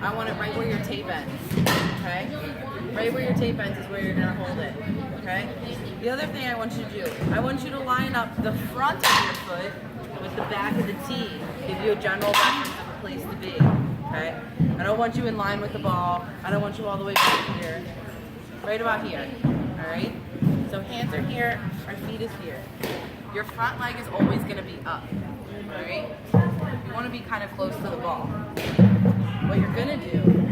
I want it right where your tape ends, okay? Right where your tape ends is where you're gonna hold it, okay? The other thing I want you to do, I want you to line up the front of your foot with the back of the tee, give you a general reference of a place to be, okay? I don't want you in line with the ball. I don't want you all the way back here. Right about here, all right? So hands are here, our feet is here. Your front leg is always gonna be up, all right? You wanna be kind of close to the ball. What you're gonna do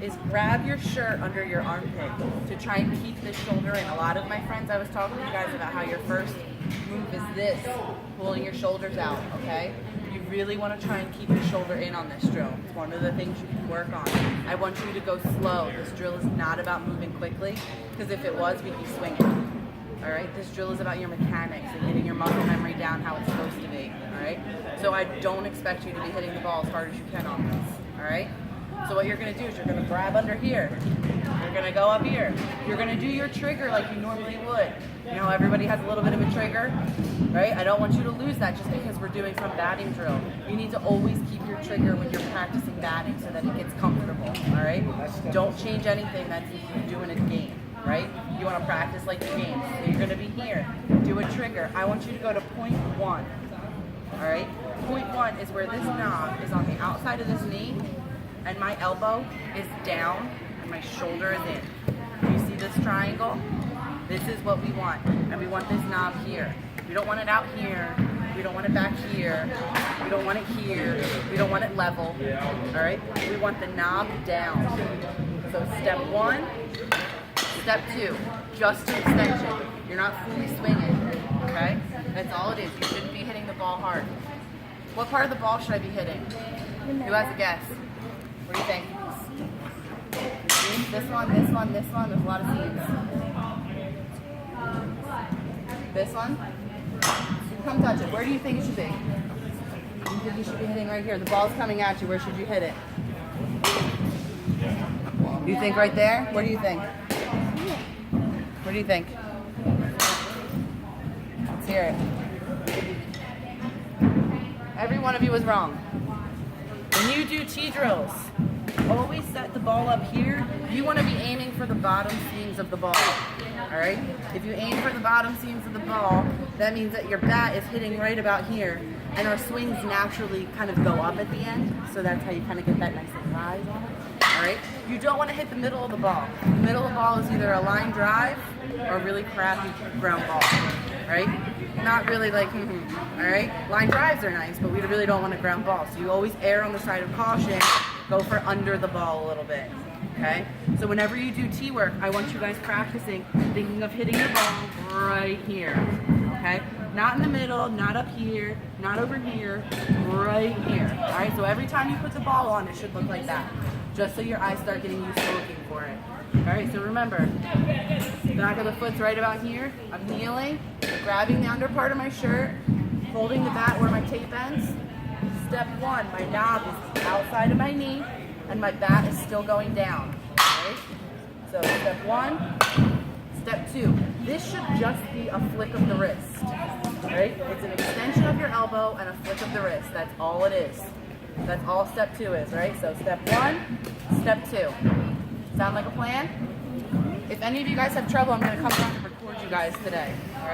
is grab your shirt under your armpit to try and keep this shoulder in. A lot of my friends, I was talking to you guys about how your first move is this, pulling your shoulders out, okay? You really want to try and keep your shoulder in on this drill. It's one of the things you can work on. I want you to go slow. This drill is not about moving quickly, because if it was, we'd be swinging. All right, this drill is about your mechanics and getting your muscle memory down how it's supposed to be, all right? So I don't expect you to be hitting the ball as hard as you can on this, all right? So what you're gonna do is you're gonna grab under here. You're gonna go up here. You're gonna do your trigger like you normally would. You know, everybody has a little bit of a trigger, right? I don't want you to lose that just because we're doing some batting drill. You need to always keep your trigger when you're practicing batting so that it gets comfortable, all right? Don't change anything that's you do in a game, right? You wanna practice like the game. So you're gonna be here, do a trigger. I want you to go to point 1, all right? Point 1 is where this knob is on the outside of this knee, and my elbow is down and my shoulder is in. You see this triangle? This is what we want, and we want this knob here. We don't want it out here. We don't want it back here. We don't want it here. We don't want it level, all right? We want the knob down. So step 1, step 2, just an extension. You're not fully swinging, okay? That's all it is. You shouldn't be hitting the ball hard. What part of the ball should I be hitting? Who has a guess? What do you think? This one, this one, this one. There's a lot of seams. This one? Come touch it. Where do you think it should be? You think you should be hitting right here. The ball's coming at you. Where should you hit it? You think right there? What do you think? What do you think? Let's hear it. Every one of you was wrong. When you do tee drills, always set the ball up here. You want to be aiming for the bottom seams of the ball, all right? If you aim for the bottom seams of the ball, that means that your bat is hitting right about here, and our swings naturally kind of go up at the end, so that's how you kind of get that nice rise on it, all right? You don't want to hit the middle of the ball. The middle of the ball is either a line drive or a really crappy ground ball, right? Not really like, all right? Line drives are nice, but we really don't want a ground ball. So you always err on the side of caution, go for under the ball a little bit, okay? So whenever you do tee work, I want you guys practicing, thinking of hitting the ball right here, okay? Not in the middle, not up here, not over here, right here, all right? So every time you put the ball on, it should look like that, just so your eyes start getting used to looking for it. All right, so remember, the back of the foot's right about here. I'm kneeling, grabbing the under part of my shirt, holding the bat where my tape ends. Step 1, my knob is outside of my knee, and my bat is still going down. All right? So step 1, step 2. This should just be a flick of the wrist. All right? It's an extension of your elbow and a flick of the wrist. That's all it is. That's all step 2 is, right? So step 1, step 2. Sound like a plan? If any of you guys have trouble, I'm going to come down and record you guys today. All right?